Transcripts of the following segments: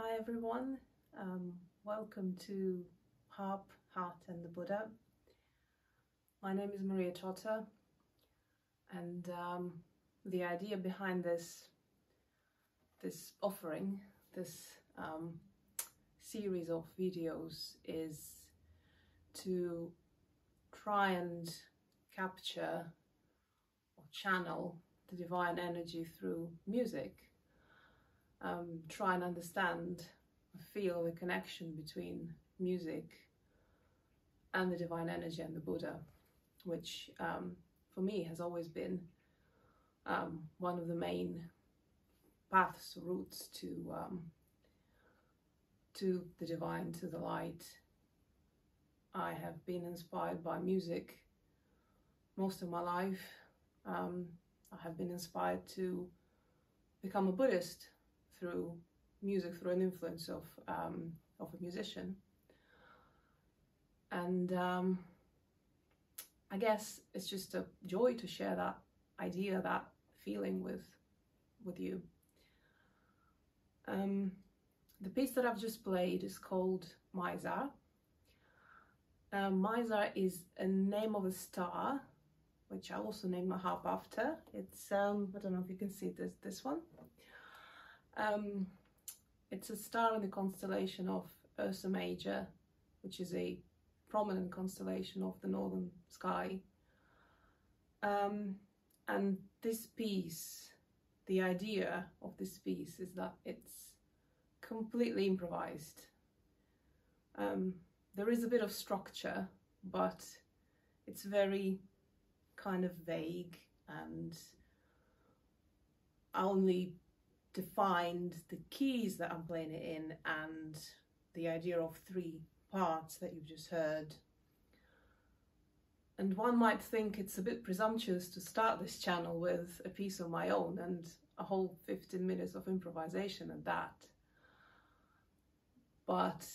Hi everyone, welcome to Harp, Heart and the Buddha. My name is Maria Trotter, and the idea behind this offering, this series of videos, is to try and capture or channel the divine energy through music. Try and understand, feel the connection between music and the divine energy and the Buddha, which for me has always been one of the main paths, routes to the divine, to the light. I have been inspired by music most of my life. I have been inspired to become a Buddhist through music, through an influence of a musician. And I guess it's just a joy to share that idea, that feeling with you. The piece that I've just played is called Mizar. Mizar is a name of a star, which I also named my harp after. It's I don't know if you can see this one. It's a star in the constellation of Ursa Major, which is a prominent constellation of the northern sky. And this piece, the idea of this piece is that it's completely improvised. There is a bit of structure, but it's very kind of vague, and I only defined the keys that I'm playing it in and the idea of 3 parts that you've just heard. And one might think it's a bit presumptuous to start this channel with a piece of my own and a whole 15 minutes of improvisation and that. But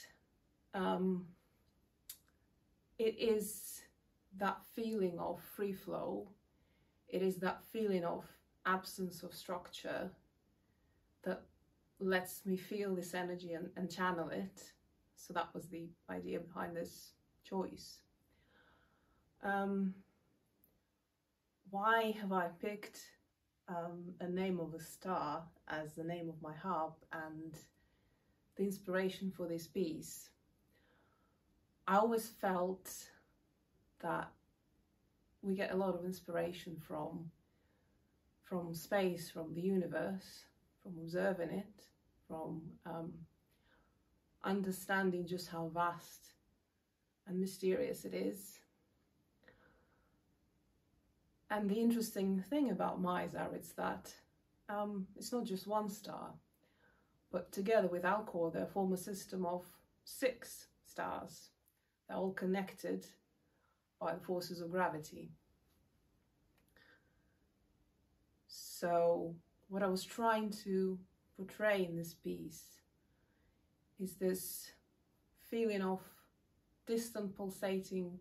it is that feeling of free flow. It is that feeling of absence of structure that lets me feel this energy and channel it. So that was the idea behind this choice. Why have I picked a name of a star as the name of my harp and the inspiration for this piece? I always felt that we get a lot of inspiration from space, from the universe, from observing it, from understanding just how vast and mysterious it is. And the interesting thing about Mizar is that it's not just one star, but together with Alcor they form a system of 6 stars. They're all connected by the forces of gravity. So what I was trying to portray in this piece is this feeling of distant pulsating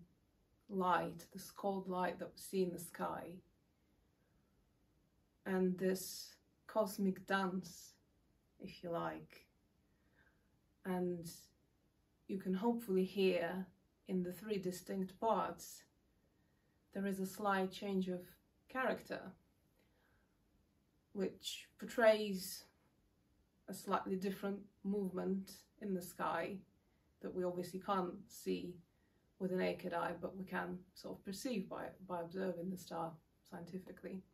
light, this cold light that we see in the sky, and this cosmic dance, if you like. And you can hopefully hear in the 3 distinct parts there is a slight change of character, which portrays a slightly different movement in the sky that we obviously can't see with the naked eye, but we can sort of perceive by observing the star scientifically.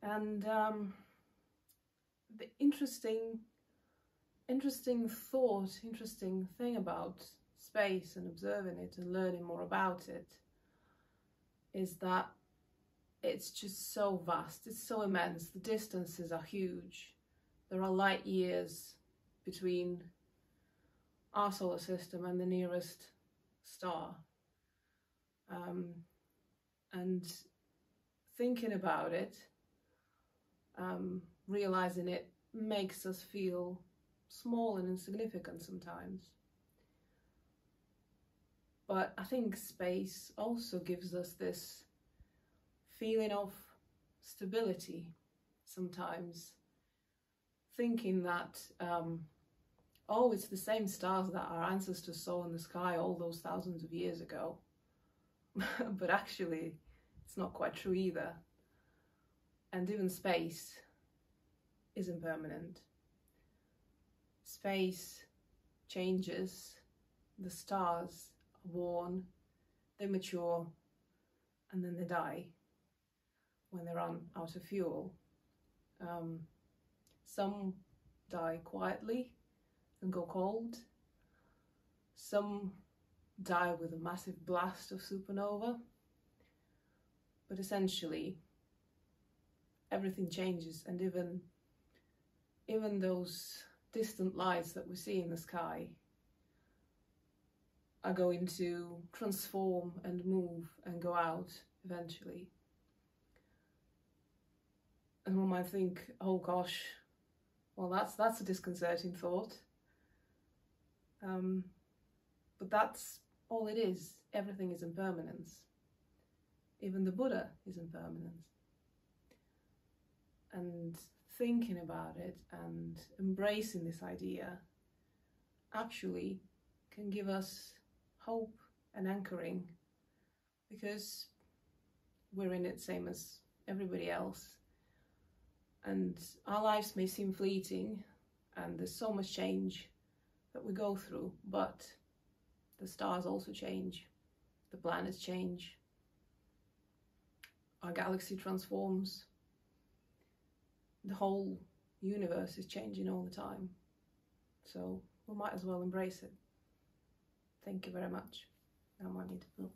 And the interesting thought, interesting thing about space and observing it and learning more about it is that it's just so vast, it's so immense, the distances are huge. There are light years between our solar system and the nearest star. And thinking about it, realizing it makes us feel small and insignificant sometimes. But I think space also gives us this feeling of stability sometimes, thinking that, oh, it's the same stars that our ancestors saw in the sky all those thousands of years ago. But actually, it's not quite true either. And even space is impermanent. Space changes, the stars are born, they mature, and then they die when they run out of fuel. Some die quietly and go cold. Some die with a massive blast of supernova. But essentially, everything changes, and even those distant lights that we see in the sky are going to transform and move and go out eventually. And one might think, oh gosh, well that's a disconcerting thought. But that's all it is. Everything is impermanence. Even the Buddha is impermanence. And thinking about it and embracing this idea actually can give us hope and anchoring, because we're in it same as everybody else. And our lives may seem fleeting, and there's so much change that we go through, but the stars also change, the planets change, our galaxy transforms, the whole universe is changing all the time. So we might as well embrace it. Thank you very much. Now I need to go.